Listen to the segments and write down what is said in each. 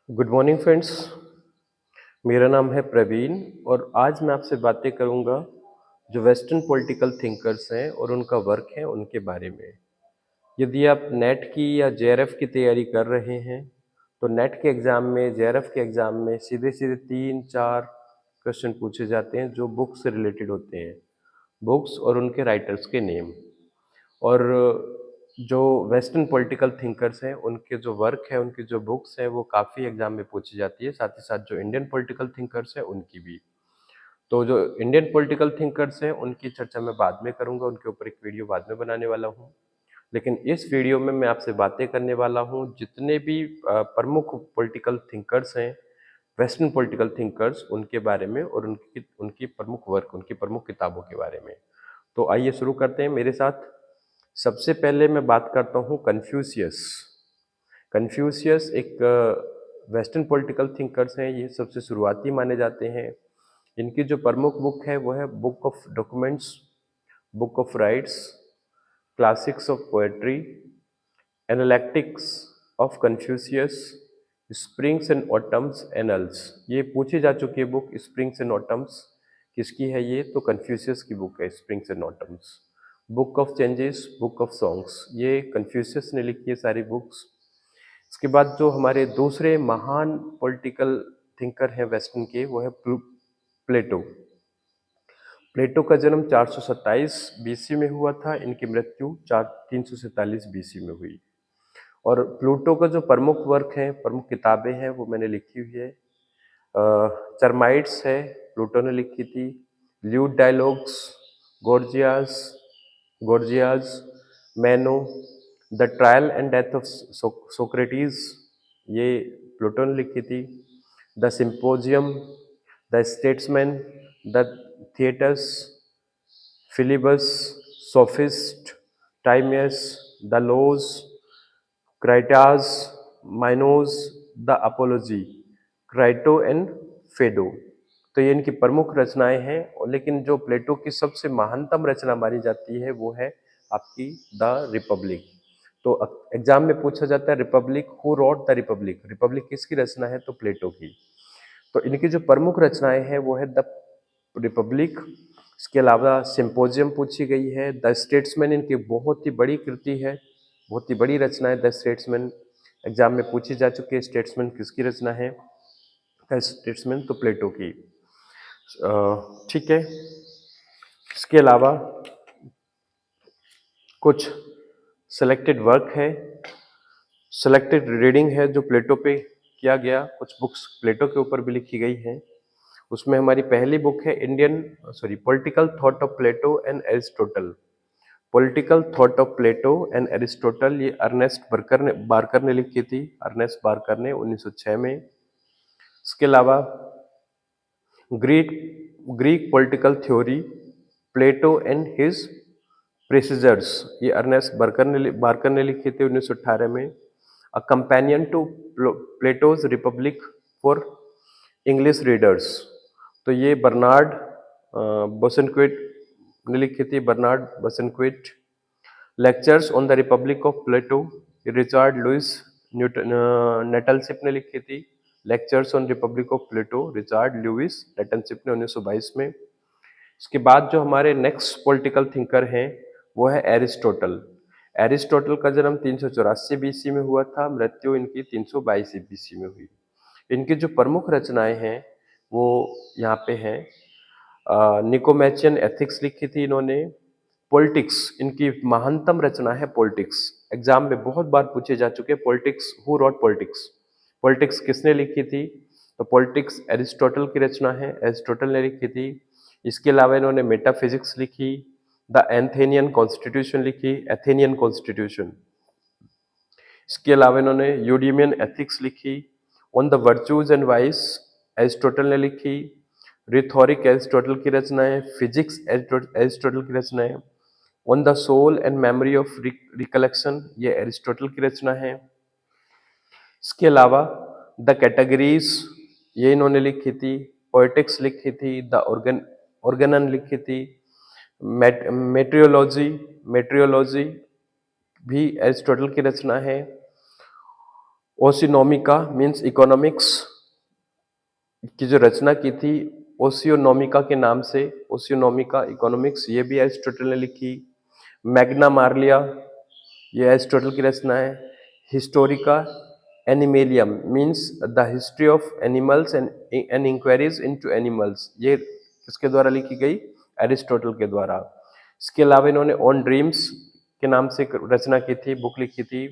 Good morning friends. मेरा नाम है प्रवीण और आज मैं आपसे बातें करूंगा जो वेस्टर्न पॉलिटिकल थिंकर्स हैं और उनका वर्क है उनके बारे में। यदि आप नेट की या जेआरएफ की तैयारी कर रहे हैं तो नेट के एग्ज़ाम में जेआरएफ के एग्ज़ाम में सीधे सीधे 3-4 क्वेश्चन पूछे जाते हैं जो बुक से रिलेटेड होते हैं, बुक्स और उनके राइटर्स के नेम। और जो वेस्टर्न पॉलिटिकल थिंकर्स हैं उनके जो वर्क है, उनकी जो बुक्स हैं वो काफ़ी एग्जाम में पूछी जाती है, साथ ही साथ जो इंडियन पॉलिटिकल थिंकर्स हैं उनकी भी। तो जो इंडियन पॉलिटिकल थिंकर्स हैं उनकी चर्चा मैं बाद में करूंगा, उनके ऊपर एक वीडियो बाद में बनाने वाला हूँ। लेकिन इस वीडियो में मैं आपसे बातें करने वाला हूँ जितने भी प्रमुख पॉलिटिकल थिंकर्स हैं, वेस्टर्न पॉलिटिकल थिंकर्स, उनके बारे में और उनकी उनकी प्रमुख वर्क, उनकी प्रमुख किताबों के बारे में। तो आइए शुरू करते हैं मेरे साथ। सबसे पहले मैं बात करता हूँ कन्फ्यूशियस। कन्फ्यूशियस एक वेस्टर्न पॉलिटिकल थिंकर्स हैं, ये सबसे शुरुआती माने जाते हैं। इनकी जो प्रमुख बुक है वो है book of documents, book of rights, classics of poetry, analytics of Confucius, springs and autumns annuls. ये पूछी जा चुकी है बुक, स्प्रिंग्स एंड ऑटम्स किसकी है? ये तो कन्फ्यूशियस की बुक है, springs and autumns. Book of changes, book of songs, ये कन्फ्यूशियस ने लिखी है सारी बुक्स। इसके बाद जो हमारे दूसरे महान पॉलिटिकल थिंकर हैं वेस्टर्न के, वो है प्लेटो। प्लेटो का जन्म 427 बीसी में हुआ था, इनकी मृत्यु 347 बीसी में हुई। और प्लूटो का जो प्रमुख वर्क है, प्रमुख किताबें हैं, वो मैंने लिखी हुई है। चरमाइट्स है, प्लूटो ने लिखी थी। Lewd dialogues, Gorgias, Gorgias, Meno, the trial and death of Socrates, ये प्लूटो ने लिखी थी। The Symposium, the Statesman, the theatres, Philebus, Sophist, Timaeus, the Laws, Critias, Minos, the Apology, Crito and Phaedo. तो ये इनकी प्रमुख रचनाएं हैं। और लेकिन जो प्लेटो की सबसे महानतम रचना मानी जाती है वो है आपकी द रिपब्लिक। तो एग्जाम में पूछा जाता है Republic, who wrote the Republic, Republic किसकी रचना है? तो प्लेटो की। तो इनकी जो प्रमुख रचनाएं हैं वो है द रिपब्लिक। इसके अलावा सिंपोजियम पूछी गई है। द स्टेट्समैन इनकी बहुत ही बड़ी कृति है, बहुत ही बड़ी रचना है द स्टेट्समैन, एग्जाम में पूछी जा चुकी है। स्टेट्समैन किसकी रचना है? द स्टेट्समैन तो प्लेटो की। ठीक है। इसके अलावा कुछ सेलेक्टेड वर्क है, सेलेक्टेड रीडिंग है जो प्लेटो पे किया गया। कुछ बुक्स प्लेटो के ऊपर भी लिखी गई हैं। उसमें हमारी पहली बुक है political thought of Plato and Aristotle. Political thought of Plato and Aristotle, ये अर्नेस्ट बार्कर ने लिखी थी, अर्नेस्ट बार्कर ने 1906 में। इसके अलावा Greek Greek political theory, Plato and his predecessors, ये अर्नेस्ट बार्कर ने लिखी थी 1918 में। A companion to Plato's Republic for English readers, तो ये बर्नार्ड बोसेनक्विट ने लिखी थी, Bernard Bosanquet. Lectures on the Republic of Plato, Richard Lewis Nettleship ने लिखी थी। Lectures on Republic of Plato, Richard Lewis Nettleship ने 1922 में। इसके बाद जो हमारे नेक्स्ट पॉलिटिकल थिंकर हैं वो है एरिस्टोटल। एरिस्टोटल का जन्म 384 बीसी में हुआ था, मृत्यु इनकी 322 बीसी में हुई। इनकी जो प्रमुख रचनाएं हैं वो यहाँ पे हैं। निकोमैचियन एथिक्स लिखी थी इन्होंने। पॉलिटिक्स इनकी महानतम रचना है पॉलिटिक्स, एग्जाम में बहुत बार पूछे जा चुके हैं। Politics, who rot politics, politics किसने लिखी थी? तो पॉलिटिक्स एरिस्टोटल की रचना है, एरिस्टोटल ने लिखी थी। इसके अलावा इन्होंने मेटाफिजिक्स लिखी, द एथेनियन कॉन्स्टिट्यूशन लिखी, एथेनियन कॉन्स्टिट्यूशन। इसके अलावा इन्होंने यूडिमियन एथिक्स लिखी। On the virtues and vice Aristotle ने लिखी। रिथोरिक एरिस्टोटल की रचना है। फिजिक्स एरिस्टोटल की रचना है। On the soul and memory of recollection, ये एरिस्टोटल की रचना है। इसके अलावा द कैटेगरीज, ये इन्होंने लिखी थी। पोएटिक्स लिखी थी, द ऑर्गेनन लिखी थी। मेट्रियोलॉजी, मेट्रियोलॉजी भी एरिस्टोटल की रचना है। ओसिनोमिका मीन्स इकोनॉमिक्स की जो रचना की थी ओसियोनोमिका के नाम से, ओसियोनोमिका इकोनॉमिक्स, ये भी एरिस्टोटल ने लिखी। मैग्ना मार्लिया, ये एरिस्टोटल की रचना है। Historia Animalium means the history of animals and inquiries into animals, ये किसके द्वारा लिखी गई? एरिस्टोटल के द्वारा। इसके अलावा इन्होंने ऑन ड्रीम्स के नाम से एक रचना की थी, बुक लिखी थी।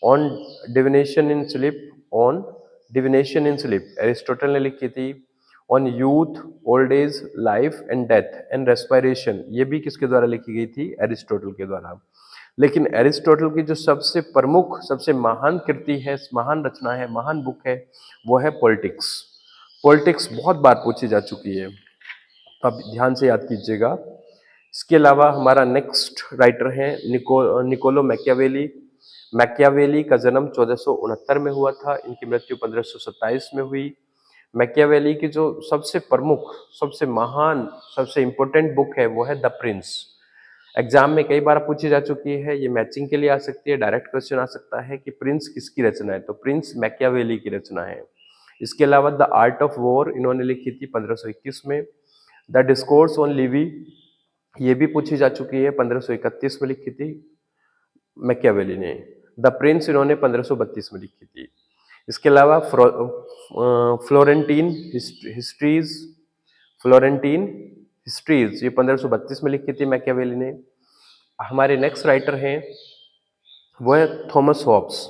On divination in sleep, on divination in sleep Aristotle ने लिखी थी। On youth, old age, life and death and respiration, ये भी किसके द्वारा लिखी गई थी? एरिस्टोटल के द्वारा। लेकिन एरिस्टोटल की जो सबसे प्रमुख, सबसे महान कृति है, महान रचना है, महान बुक है, वो है पॉलिटिक्स। पॉलिटिक्स बहुत बार पूछी जा चुकी है, तो आप ध्यान से याद कीजिएगा। इसके अलावा हमारा नेक्स्ट राइटर है निकोलो मैकियावेली। मैकियावेली का जन्म 1469 में हुआ था, इनकी मृत्यु 1527 में हुई। मैकियावेली की जो सबसे प्रमुख, सबसे महान, सबसे इंपॉर्टेंट बुक है वो है द प्रिंस। एग्जाम में कई बार पूछी जा चुकी है, ये मैचिंग के लिए आ सकती है, डायरेक्ट क्वेश्चन आ सकता है कि प्रिंस किसकी रचना है, तो प्रिंस मैकियावेली की रचना है। इसके अलावा द आर्ट ऑफ वॉर इन्होंने लिखी थी 1521 में। द डिस्कोर्स ऑन लिवी, ये भी पूछी जा चुकी है, 1531 में लिखी थी मैकियावेली ने। द प्रिंस इन्होंने 1532 में लिखी थी। इसके अलावा फ्लोरेंटीन हिस्ट्रीज, फ्लोरेंटीन हिस्ट्रीज ये 1532 में लिखी थी मैकियावेली ने। हमारे नेक्स्ट राइटर हैं वो है थॉमस हॉब्स।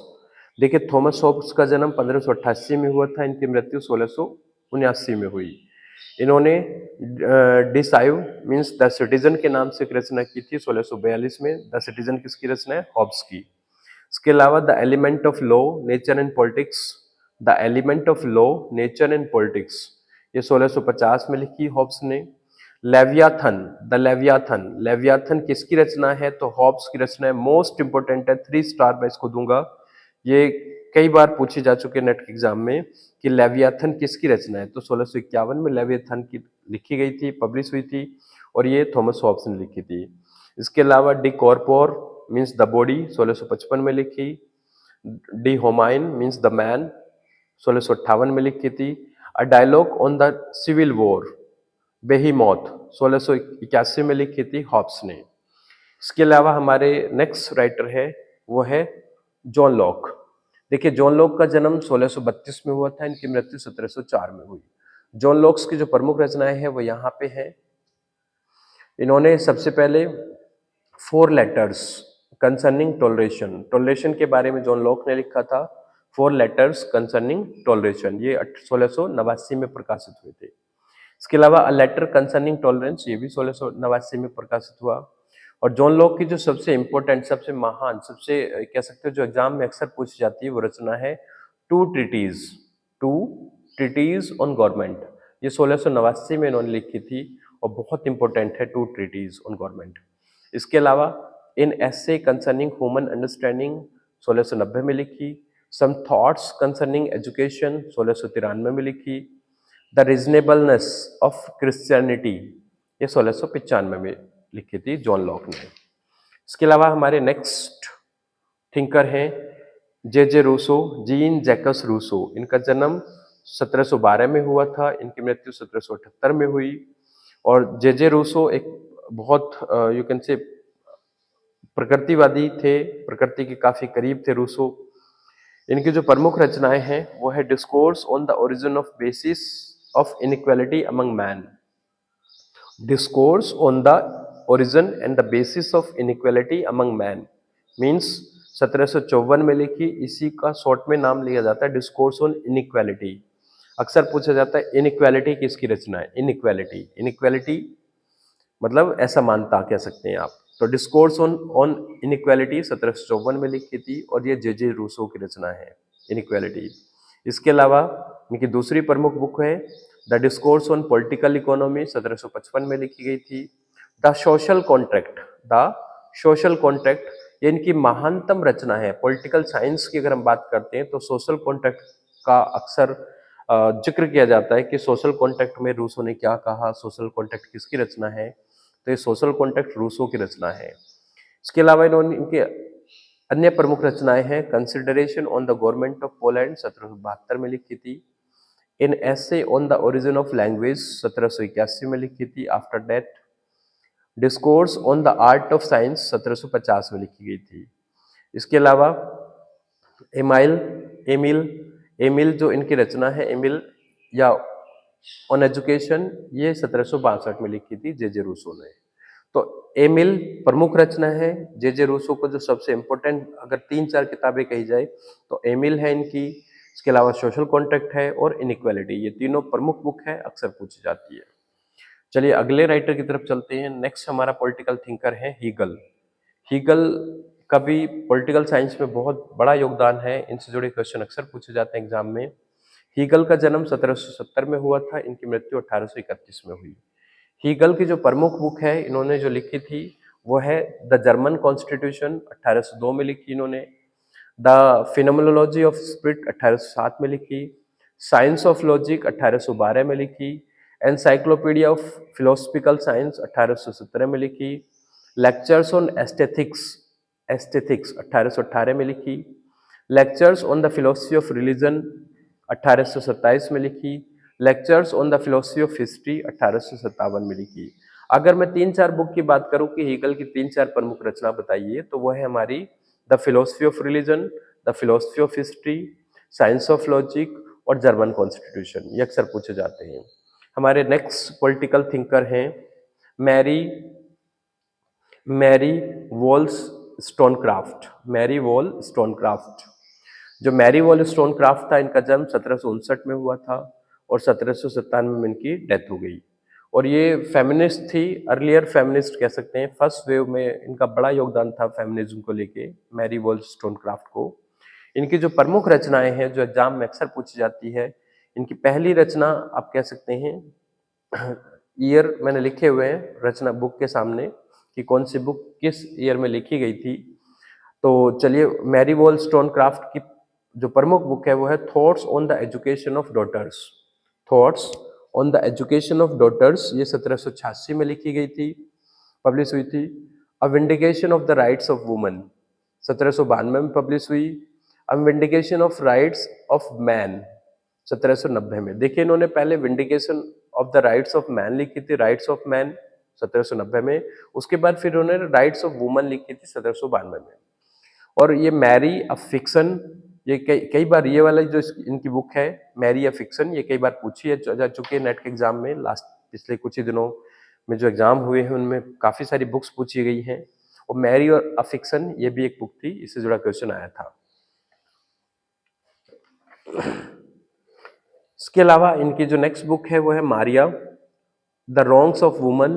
देखिए थॉमस हॉब्स का जन्म 1588 में हुआ था, इनकी मृत्यु 1679 में हुई। इन्होंने डिसाइव मीन्स द सिटीजन के नाम से एक रचना की थी 1642 में। द सिटीजन किसकी रचना है? हॉब्स की। इसके अलावा the element of law, nature and politics, the element of law, nature and politics, ये 1650 में लिखी हॉब्स ने। लेवियाथन, द लेवियाथन, लेवियाथन किसकी रचना है? तो हॉब्स की रचना है। मोस्ट इंपोर्टेंट है, 3 स्टार मैं इसको दूंगा। ये कई बार पूछी जा चुकी है नेट के एग्जाम में कि लेवियाथन किसकी रचना है, तो 1651 में लेवियाथन की लिखी गई थी, पब्लिश हुई थी, और ये थॉमस हॉब्स ने लिखी थी। इसके अलावा De Corpore means the body, 1655 में लिखी। De Homine means the man, 1658 में लिखी थी। A dialogue on the civil war, Behemoth, 1681 में लिखी थी हॉब्स ने। इसके अलावा हमारे नेक्स्ट राइटर है वो है जॉन लॉक। देखिए जॉन लॉक का जन्म 1632 में हुआ था, इनकी मृत्यु 1704 में हुई। जॉन लॉक्स की जो प्रमुख रचनाएं हैं वो यहाँ पे है। इन्होंने सबसे पहले 4 लेटर्स कंसर्निंग टॉलरेशन, टॉलरेशन के बारे में जॉन लॉक ने लिखा था। 4 लेटर्स कंसर्निंग टॉलरेशन, ये 1689 में प्रकाशित हुए थे। इसके अलावा अ लेटर कंसर्निंग टॉलरेंस, ये भी 1689 में प्रकाशित हुआ। और जॉन लॉक की जो सबसे इंपॉर्टेंट, सबसे महान, सबसे कह सकते हो जो एग्जाम में अक्सर पूछी जाती है वो रचना है two treatises, two treatises on government, ये 1689 में इन्होंने लिखी थी और बहुत इंपॉर्टेंट है टू ट्रिटीज ऑन गवर्नमेंट। इसके अलावा इन एसे कंसर्निंग ह्यूमन अंडरस्टैंडिंग 1690 में लिखी। सम थॉट्स कंसर्निंग एजुकेशन 1693 में लिखी। द रीजनेबलनेस ऑफ क्रिश्चियनिटी, ये 1695 में लिखी थी जॉन लॉक ने। इसके अलावा हमारे नेक्स्ट थिंकर हैं जे जे रूसो, जीन जैकस रूसो। इनका जन्म 1712 में हुआ था, इनकी मृत्यु 1778 में हुई। और जे जे रूसो एक बहुत यू कैन से प्रकृतिवादी थे, प्रकृति के काफी करीब थे रूसो। इनकी जो प्रमुख रचनाएं हैं वो है discourse on the origin of basis of inequality among man, discourse on the origin and the basis of inequality among man means 1754 में लिखी। इसी का शॉर्ट में नाम लिया जाता है डिस्कोर्स ऑन इनइक्वालिटी। अक्सर पूछा जाता है इनइक्वालिटी किसकी रचना है? इनइक्वालिटी, इनइक्वालिटी मतलब ऐसा मानता कह सकते हैं आप। तो डिस्कोर्स ऑन ऑन इनइक्वालिटी 1754 में लिखी थी और ये जे जे रूसो की रचना है इनइक्वालिटी। इसके अलावा इनकी दूसरी प्रमुख बुक है the discourse on political economy, 1755 में लिखी गई थी। The social contract, the social contract, ये इनकी महानतम रचना है। पॉलिटिकल साइंस की अगर हम बात करते हैं तो सोशल कॉन्ट्रैक्ट का अक्सर जिक्र किया जाता है कि सोशल कॉन्ट्रैक्ट में रूसो ने क्या कहा, सोशल कॉन्ट्रैक्ट किसकी रचना है, तो ये सोशल कॉन्ट्रैक्ट रूसो की रचना है। इसके अलावा इन्होंने इनके अन्य प्रमुख रचनाएं हैं consideration on the government of Poland 1772 में लिखी थी, in essay on the origin of language 1781 में लिखी थी, after date discourse on the art of science 1750 में लिखी गई थी। इसके अलावा एमाइल एमिल एमिल जो इनकी रचना है एमिल या ऑन एजुकेशन, ये 1762 में लिखी थी जे रूसो ने। तो एमिल प्रमुख रचना है, जे रूसो को जो सबसे इंपॉर्टेंट अगर 3-4 किताबें कही जाए तो एमिल है इनकी, इसके अलावा सोशल कॉन्ट्रैक्ट है और इनइक्वालिटी, ये तीनों प्रमुख बुक है, अक्सर पूछी जाती है। चलिए अगले राइटर की तरफ चलते हैं। नेक्स्ट हमारा पॉलिटिकल थिंकर है हीगल। हीगल का भी पॉलिटिकल साइंस में बहुत बड़ा योगदान है, इनसे जुड़े क्वेश्चन अक्सर पूछे जाते हैं एग्जाम में। हीगल का जन्म 1770 में हुआ था, इनकी मृत्यु 1831 में हुई। हीगल की जो प्रमुख बुक है इन्होंने जो लिखी थी वो है द जर्मन कॉन्स्टिट्यूशन, 1802 में लिखी इन्होंने। द फिनोमेनोलॉजी ऑफ स्पिरिट 1807 में लिखी। साइंस ऑफ लॉजिक 1812 में लिखी। एनसाइक्लोपीडिया ऑफ फिलोसफिकल साइंस 1817 में लिखी। लेक्चर्स ऑन एस्थेटिक्स एस्थेटिक्स 1818 में लिखी। Lectures on the philosophy of religion 1827 में लिखी। Lectures on the philosophy of history 1857 में लिखी। अगर मैं 3-4 बुक की बात करूं कि हीगल की 3-4 प्रमुख रचना बताइए तो वो है हमारी the philosophy of religion, the philosophy of history, science of logic और जर्मन कॉन्स्टिट्यूशन, ये अक्सर पूछे जाते हैं। हमारे नेक्स्ट पॉलिटिकल थिंकर हैं Mary Mary Wollstonecraft. Mary Wollstonecraft, जो मैरी वॉल स्टोनक्राफ्ट था इनका जन्म 1759 में हुआ था और 1797 में इनकी डेथ हो गई। और ये फेमिनिस्ट थी, अर्लियर फेमिनिस्ट कह सकते हैं। फर्स्ट वेव में इनका बड़ा योगदान था फेमिनिज्म को लेके, मैरी वॉल स्टोनक्राफ्ट को। इनकी जो प्रमुख रचनाएं हैं जो एग्जाम में अक्सर पूछी जाती है, इनकी पहली रचना आप कह सकते हैं, ईयर मैंने लिखे हुए हैं रचना बुक के सामने कि कौन सी बुक किस ईयर में लिखी गई थी। तो चलिए मैरी वॉल स्टोनक्राफ्ट की जो प्रमुख बुक है वो है thoughts on the education of daughters. Thoughts on the education of daughters, ये 1786 में लिखी गई थी, पब्लिश हुई थी। A vindication of the rights of woman 1792 में पब्लिश हुई। A vindication of rights of man 1790 में। देखिए इन्होंने पहले vindication of the rights of man लिखी थी, राइट्स ऑफ मैन 1790 में, उसके बाद फिर उन्होंने राइट्स ऑफ वुमन लिखी थी 1792 में। और ये मैरी अ फिक्शन, ये कई कई बार ये वाला जो इनकी बुक है मैरी अ फिक्शन, ये कई बार पूछी है जा चुकी है नेट के एग्जाम में। लास्ट पिछले कुछ ही दिनों में जो एग्जाम हुए हैं उनमें काफी सारी बुक्स पूछी गई हैं, और मैरी और अ फिक्शन ये भी एक बुक थी, इससे जुड़ा क्वेश्चन आया था। इसके अलावा इनकी जो नेक्स्ट बुक है वो है Maria the wrongs of woman,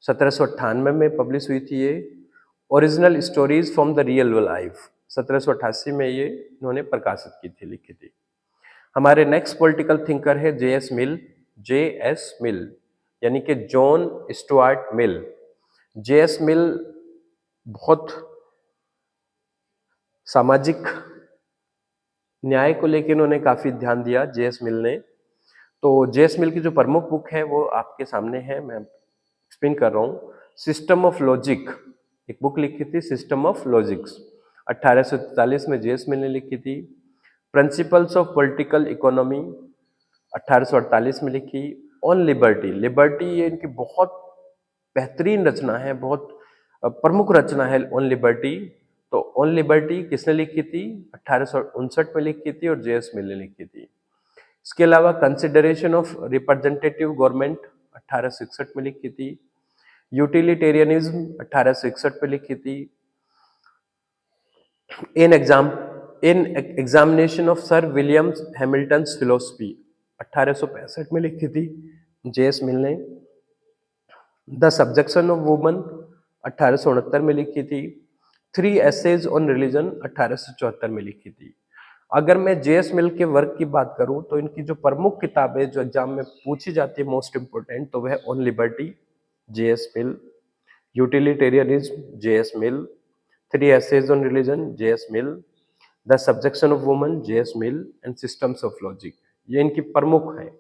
1798 में पब्लिश हुई थी ये। Original stories from the real life, 1788 में ये इन्होंने प्रकाशित की थी, लिखी थी। हमारे नेक्स्ट पॉलिटिकल थिंकर है जे एस मिल, यानी कि John Stuart Mill. J S Mill बहुत सामाजिक न्याय को लेकर इन्होंने काफी ध्यान दिया, जे एस मिल ने। तो जे एस मिल की जो प्रमुख बुक है वो आपके सामने है, मैं एक्सप्लेन कर रहा हूँ। सिस्टम ऑफ लॉजिक, एक बुक लिखी थी सिस्टम ऑफ लॉजिक्स, 1843 में जे एस मिल ने लिखी थी। प्रिंसिपल्स ऑफ पॉलिटिकल इकोनॉमी 1848 में लिखी। ऑन लिबर्टी, लिबर्टी ये इनकी बहुत बेहतरीन रचना है, बहुत प्रमुख रचना है ऑन लिबर्टी। तो ऑन लिबर्टी किसने लिखी थी? 1859 में लिखी थी और जे एस मिल ने लिखी थी। इसके अलावा कंसिडरेशन ऑफ रिप्रेजेंटेटिव गवर्नमेंट 1861 में लिखी थी। यूटिलिटेरियनिज्म 1861 में लिखी थी। In examination of sir William Hamilton's philosophy 1865 में लिखी थी जे एस मिल ने। द सब्जेक्शन ऑफ वुमन 1869 में लिखी थी। 3 एसेज ऑन रिलीजन 1874 में लिखी थी। अगर मैं जे एस मिल के वर्क की बात करूं तो इनकी जो प्रमुख किताबें जो एग्जाम में पूछी जाती है मोस्ट इंपोर्टेंट, तो वह on liberty J S Mill, utilitarianism J S Mill, 3 essays on religion J S Mill, the subjection of woman J S Mill and systems of logic, ये इनकी प्रमुख है।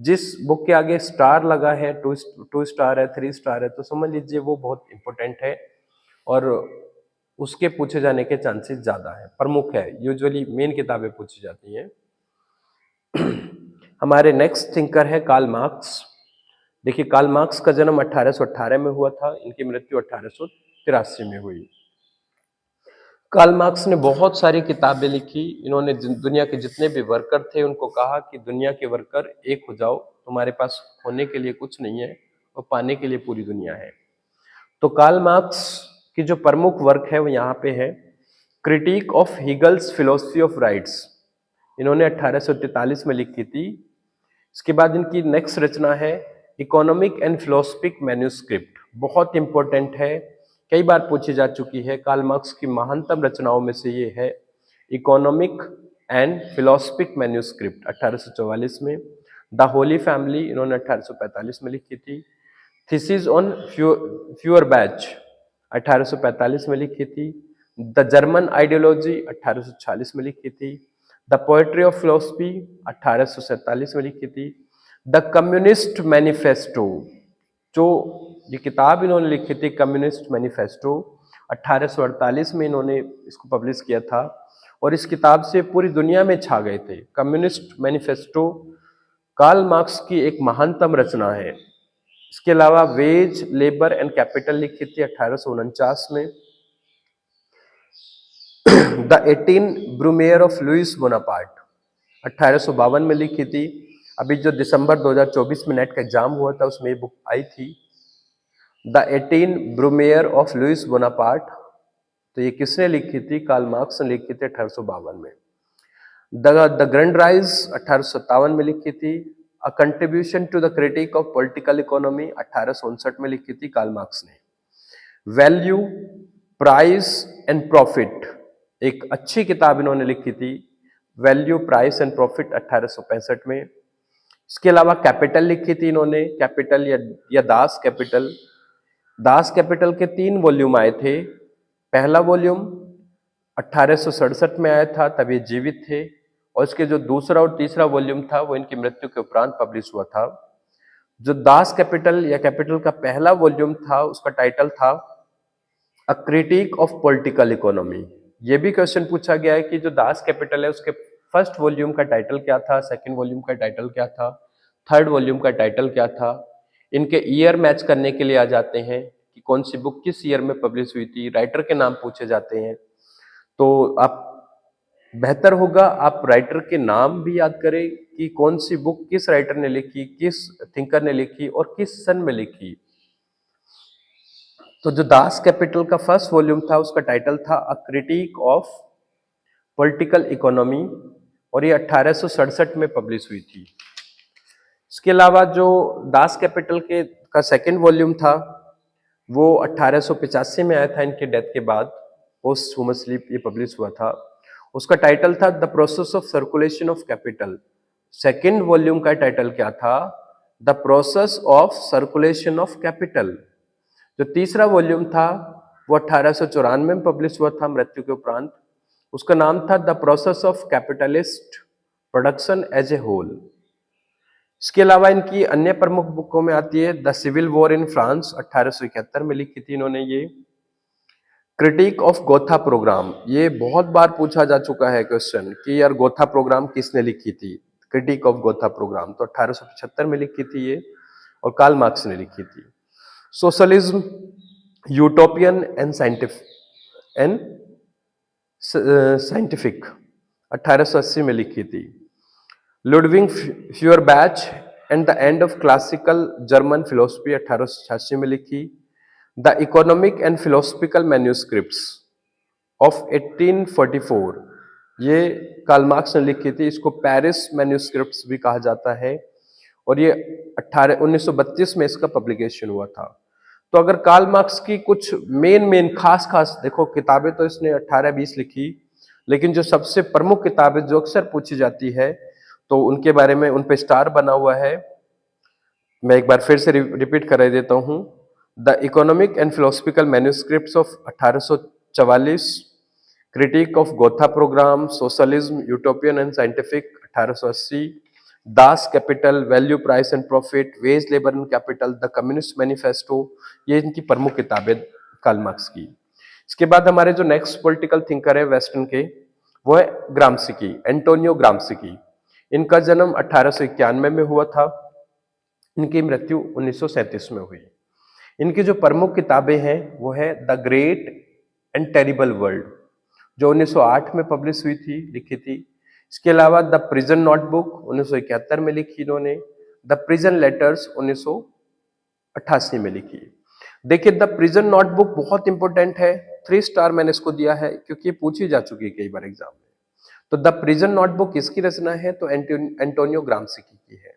जिस बुक के आगे स्टार लगा है, टू स्टार है, 3 स्टार है, तो समझ लीजिए वो बहुत इंपॉर्टेंट है। और उसके पूछे जाने के चांसेस ज़्यादा है, प्रमुख है, यूजुअली मेन किताबें पूछी जाती हैं। हमारे नेक्स्ट थिंकर है कार्ल मार्क्स। देखिए, कार्ल मार्क्स का जन्म 1818 में हुआ था, इनकी मृत्यु 1883 में हुई। कार्ल मार्क्स ने बहुत सारी किताबें लिखी। इन्होंने दुनिया के जितने भी वर्कर थे उनको कहा कि दुनिया के वर्कर एक हो जाओ, तुम्हारे पास होने के लिए कुछ नहीं है और पाने के लिए पूरी दुनिया है। तो कार्ल मार्क्स की जो प्रमुख वर्क है वो यहाँ पे है, critique of Hegel's philosophy of rights. इन्होंने 1843 में लिखी थी। इसके बाद इनकी नेक्स्ट रचना है इकोनॉमिक एंड फिलोसफिक मैन्यूस्क्रिप्ट, बहुत इंपॉर्टेंट है, कई बार पूछी जा चुकी है। कार्ल मार्क्स की महानतम रचनाओं में से ये है इकोनॉमिक एंड फिलोसफिक मैन्यूस्क्रिप्ट 1844 में। द होली फैमिली इन्होंने 1845 में लिखी थी। थीसिस ऑन फ्यूअरबैच 1845 में लिखी थी। द जर्मन आइडियोलॉजी 1846 में लिखी थी। द पोएट्री ऑफ फिलोसफी 1847 में लिखी थी। द कम्युनिस्ट मैनिफेस्टो, जो ये किताब इन्होंने लिखी थी कम्युनिस्ट मैनिफेस्टो, 1848 में इन्होंने इसको पब्लिश किया था और इस किताब से पूरी दुनिया में छा गए थे। कम्युनिस्ट मैनिफेस्टो कार्ल मार्क्स की एक महानतम रचना है। इसके अलावा वेज, लेबर एंड कैपिटल लिखी थी 1849 में। द 18 ब्रूमेयर ऑफ लुइस बोनापार्ट 1852 में लिखी थी। अभी जो दिसंबर 2024 में नेट का एग्जाम हुआ था उसमें ये बुक आई थी, द 18 ब्रूमेयर ऑफ लुइस बोनापार्ट। तो ये किसने लिखी थी? कार्ल मार्क्स ने लिखी थी 1852 में। द ग्रैंड राइज 1857 में लिखी थी। A contribution to the critique of political economy 1859 में लिखी थी कार्ल मार्क्स ने। वैल्यू, प्राइस एंड प्रॉफिट, एक अच्छी किताब इन्होंने लिखी थी, वैल्यू, प्राइस एंड प्रॉफिट 1865 में। इसके अलावा कैपिटल लिखी थी इन्होंने, कैपिटल या दास कैपिटल। दास कैपिटल के 3 वॉल्यूम आए थे। पहला वॉल्यूम 1867 में आया था, तब ये जीवित थे, और इसके जो दूसरा और तीसरा वॉल्यूम था वो इनकी मृत्यु के उपरांत पब्लिश हुआ था। जो दास कैपिटल या कैपिटल का पहला वॉल्यूम था उसका टाइटल था अ क्रिटिक ऑफ पॉलिटिकल इकोनॉमी। ये भी क्वेश्चन पूछा गया है कि जो दास कैपिटल है उसके फर्स्ट वॉल्यूम का टाइटल क्या था, सेकंड वॉल्यूम का टाइटल क्या था, थर्ड वॉल्यूम का टाइटल क्या था। इनके ईयर मैच करने के लिए आ जाते हैं कि कौन सी बुक किस ईयर में पब्लिश हुई थी, राइटर के नाम पूछे जाते हैं। तो आप बेहतर होगा आप राइटर के नाम भी याद करें कि कौन सी बुक किस राइटर ने लिखी, किस थिंकर ने लिखी और किस सन में लिखी। तो जो दास कैपिटल का फर्स्ट वॉल्यूम था उसका टाइटल था अ क्रिटिक ऑफ पॉलिटिकल इकोनॉमी, और ये 1867 में पब्लिश हुई थी। इसके अलावा जो दास कैपिटल के का सेकंड वॉल्यूम था वो 1885 में आया था, इनके डेथ के बाद पोस्टह्यूमसली ये पब्लिश हुआ था। उसका टाइटल था the process of circulation of capital. Second volume का टाइटल क्या था? The process of circulation of capital. जो तीसरा वॉल्यूम था वो 1894 में पब्लिश हुआ था मृत्यु के उपरांत। उसका नाम था the process of capitalist production as a whole. इसके अलावा इनकी अन्य प्रमुख बुकों में आती है the civil war in France 1871 में लिखी थी इन्होंने ये। क्रिटिक ऑफ गोथा प्रोग्राम, ये बहुत बार पूछा जा चुका है क्वेश्चन कि यार गोथा प्रोग्राम किसने लिखी थी, क्रिटिक ऑफ गोथा प्रोग्राम, तो 1875 में लिखी थी ये और कार्ल मार्क्स ने लिखी थी। सोशलिज्म, यूटोपियन एंड साइंटिफिक 1880 में लिखी थी। Ludwig Feuerbach and the end of classical German philosophy 1886 में लिखी। The economic and philosophical manuscripts of 1844, ये कार्ल मार्क्स ने लिखी थी। इसको पेरिस मैन्यूस्क्रिप्ट्स भी कहा जाता है और ये 1932 में इसका पब्लिकेशन हुआ था। तो अगर कार्ल मार्क्स की कुछ मेन खास देखो, किताबें तो इसने 18-20 लिखी, लेकिन जो सबसे प्रमुख किताबें जो अक्सर पूछी जाती है तो उनके बारे में उन पे स्टार बना हुआ है। मैं एक बार फिर से रिपीट करा देता हूँ। The economic and philosophical manuscripts of 1844, critique of Gotha programme, socialism, utopian and scientific 1880, Das capital, value, price and profit, wage, labour and capital, the communist manifesto, ये इनकी प्रमुख किताबें कार्ल मार्क्स की। इसके बाद हमारे जो नेक्स्ट पॉलिटिकल थिंकर है वेस्टर्न के, वो है ग्राम्स्की, एंटोनियो ग्राम्स्की। इनका जन्म 1891 में हुआ था, इनकी मृत्यु 1937 में हुई। इनकी जो प्रमुख किताबें हैं वो है the great and terrible world, जो 1908 में पब्लिश हुई थी, लिखी थी। इसके अलावा द प्रिजन नोटबुक 1971 में लिखी इन्होंने, द प्रिजन लेटर्स 1988 में लिखी। देखिए द प्रिजन नोटबुक बहुत इंपॉर्टेंट है, 3 स्टार मैंने इसको दिया है क्योंकि ये पूछी जा चुकी है कई बार एग्जाम में। तो द प्रिजन नोटबुक किसकी रचना है, तो एंटोनियो ग्राम्स्की की है।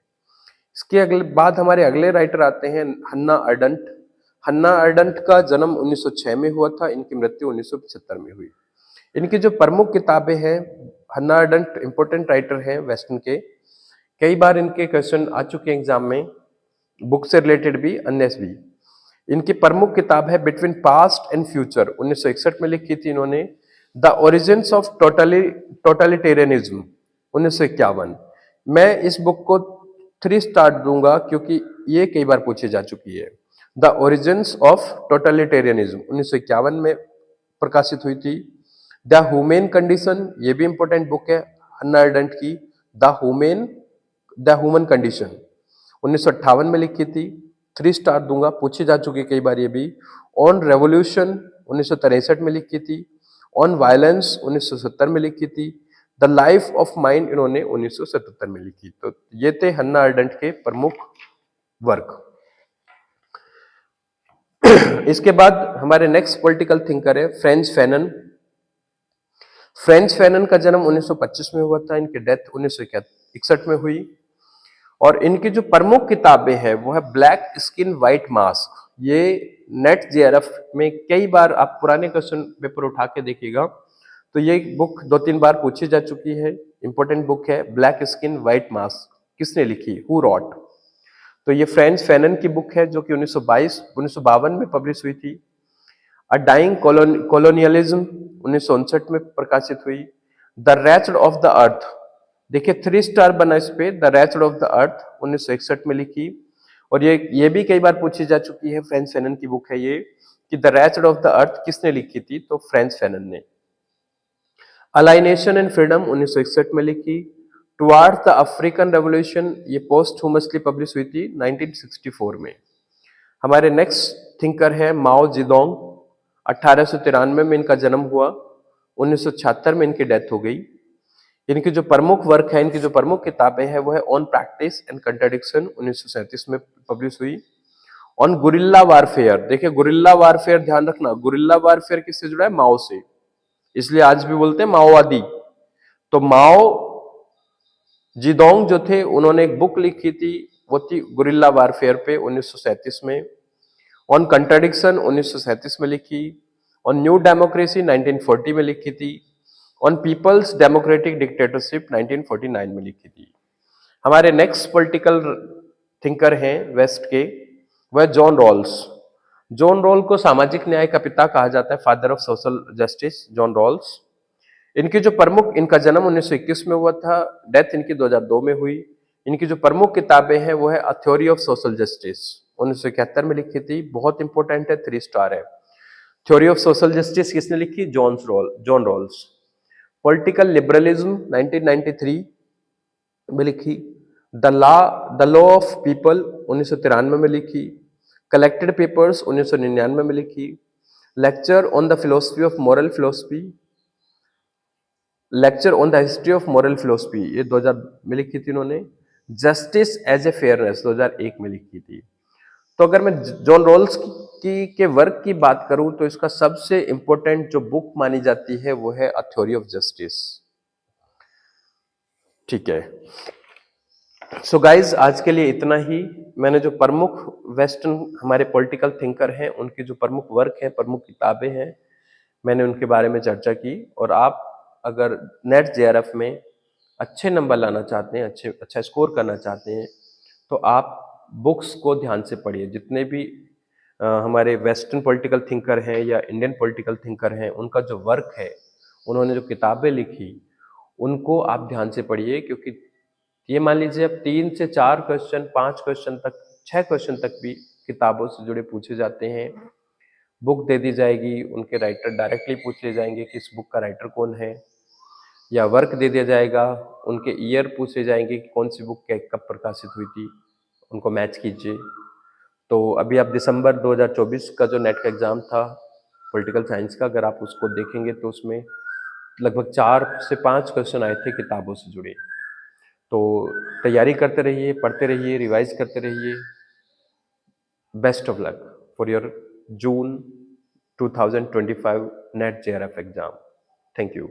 इसके अगले बाद हमारे अगले राइटर आते हैं हन्ना अर्डंट। हन्ना अर्डंट का जन्म 1906 में हुआ था, इनकी मृत्यु 1975 में हुई। इनकी जो प्रमुख किताबें हैं, हन्ना अर्डंट इंपोर्टेंट राइटर हैं वेस्टर्न के, कई बार इनके क्वेश्चन आ चुके हैं एग्जाम में, बुक से रिलेटेड भी, अन्य भी। इनकी प्रमुख किताब है बिटवीन पास्ट एंड फ्यूचर, 1961 में लिखी थी इन्होंने। The origins of totalitarianism 1951। मैं इस बुक को 3 स्टार दूंगा क्योंकि ये कई बार पूछी जा चुकी है। द ओरिजिन्स ऑफ टोटलिटेरियनिज्म 1951 में प्रकाशित हुई थी। द ह्यूमन कंडीशन, ये भी इंपॉर्टेंट बुक है हन्ना अर्डंट की, द ह्यूमन कंडीशन 1958 में लिखी थी, 3 स्टार दूंगा, पूछी जा चुकी कई बार ये भी। ऑन रेवोल्यूशन 1963 में लिखी थी। ऑन वायलेंस 1970 में लिखी थी। द लाइफ ऑफ माइंड इन्होंने 1977 में लिखी। तो ये थे हन्ना अर्डंट के प्रमुख वर्क। इसके बाद हमारे नेक्स्ट पॉलिटिकल थिंकर है फ्रेंच फैनन। फ्रेंच फैनन का जन्म 1925 में हुआ था, इनकी डेथ 1961 में हुई। और इनकी जो प्रमुख किताबें हैं वो है ब्लैक स्किन व्हाइट मास्क। ये नेट जेआरएफ में कई बार आप पुराने क्वेश्चन पेपर उठा के देखिएगा, तो ये बुक 2-3 बार पूछी जा चुकी है, इंपॉर्टेंट बुक है। ब्लैक स्किन व्हाइट मास्क किसने लिखी, हु रॉट। तो ये फ्रेंच फैनन की बुक है जो कि 1952 में पब्लिश हुई थी। अ डाइंग कॉलोनियलिज्म 1959 में प्रकाशित हुई। द रैच्ड ऑफ द अर्थ, देखिए 3 स्टार बना इस पे, द रैच्ड ऑफ द अर्थ 1961 में लिखी। और ये भी कई बार पूछी जा चुकी है, फ्रेंच फैनन की बुक है ये, कि द रैच्ड ऑफ द अर्थ किसने लिखी थी, तो फ्रेंच फैनन ने। अलाइनेशन एंड फ्रीडम 1961 में लिखी। टुवार्ड्स द अफ्रीकन रेवोल्यूशन, ये पोस्टहुमसली पब्लिश हुई थी 1964 में। हमारे नेक्स्ट थिंकर है माओ जेडोंग। 1893 में इनका जन्म हुआ, 1976 में इनकी डेथ हो गई। इनकी जो प्रमुख वर्क है, इनकी जो प्रमुख किताबें हैं वो है ऑन प्रैक्टिस एंड कंट्राडिक्शन 1937 में पब्लिश हुई। ऑन गुरिल्ला वारफेयर, देखिए गुरिल्ला वारफेयर ध्यान रखना, गुरिल्ला वारफेयर किससे जुड़ा है, माओ से, इसलिए आज भी बोलते हैं माओवादी। तो माओ जेडोंग जो थे उन्होंने एक बुक लिखी थी, वो थी गुरिल्ला वारफेयर पे 1937 में। ऑन कंट्राडिक्शन 1937 में लिखी। ऑन न्यू डेमोक्रेसी 1940 में लिखी थी। ऑन पीपल्स डेमोक्रेटिक डिक्टेटरशिप 1949 में लिखी थी। हमारे नेक्स्ट पॉलिटिकल थिंकर हैं वेस्ट के, वह जॉन रॉल्स। जॉन रॉल को सामाजिक न्याय का पिता कहा जाता है, father of social justice, John Rawls. इनकी जो प्रमुख, इनका जन्म 1921 में हुआ था, डेथ इनकी 2002 में हुई। इनकी जो प्रमुख किताबें हैं वो है a theory of social justice 1971 में लिखी थी, बहुत इंपॉर्टेंट है, 3 स्टार है। थ्योरी ऑफ सोशल जस्टिस किसने लिखी, जॉन रॉल्स। पॉलिटिकल लिबरलिज्म 1993 में लिखी। द लॉ ऑफ पीपल 1993 में लिखी। कलेक्टेड पेपर्स 1999 में लिखी। Lecture on the philosophy of moral philosophy, lecture on the history of moral philosophy, ये 2000 में लिखी थी इन्होंने। जस्टिस एज ए फेयरनेस 2001 में लिखी थी। तो अगर मैं जॉन रॉल्स के वर्क की बात करूं तो इसका सबसे इंपॉर्टेंट जो बुक मानी जाती है वो है अ थ्योरी ऑफ जस्टिस। ठीक है, सो गाइज आज के लिए इतना ही। मैंने जो प्रमुख वेस्टर्न हमारे पॉलिटिकल थिंकर हैं उनकी जो प्रमुख वर्क हैं, प्रमुख किताबें हैं, मैंने उनके बारे में चर्चा की। और आप अगर नेट जेआरएफ में अच्छे नंबर लाना चाहते हैं, अच्छा स्कोर करना चाहते हैं, तो आप बुक्स को ध्यान से पढ़िए। जितने भी हमारे वेस्टर्न पॉलिटिकल थिंकर हैं या इंडियन पॉलिटिकल थिंकर हैं, उनका जो वर्क है, उन्होंने जो किताबें लिखी, उनको आप ध्यान से पढ़िए। क्योंकि ये मान लीजिए अब 3 से 4 क्वेश्चन, 5 क्वेश्चन तक, 6 क्वेश्चन तक भी किताबों से जुड़े पूछे जाते हैं। बुक दे दी जाएगी, उनके राइटर डायरेक्टली पूछ लिए जाएंगे कि इस बुक का राइटर कौन है, या वर्क दे दिया जाएगा, उनके ईयर पूछे जाएंगे कि कौन सी बुक कब प्रकाशित हुई थी, उनको मैच कीजिए। तो अभी आप दिसंबर 2024 का जो नेट का एग्ज़ाम था पॉलिटिकल साइंस का, अगर आप उसको देखेंगे तो उसमें लगभग 4 से 5 क्वेश्चन आए थे किताबों से जुड़े। तो तैयारी करते रहिए, पढ़ते रहिए, रिवाइज करते रहिए। Best of luck for your June 2025 net JRF exam. Thank you.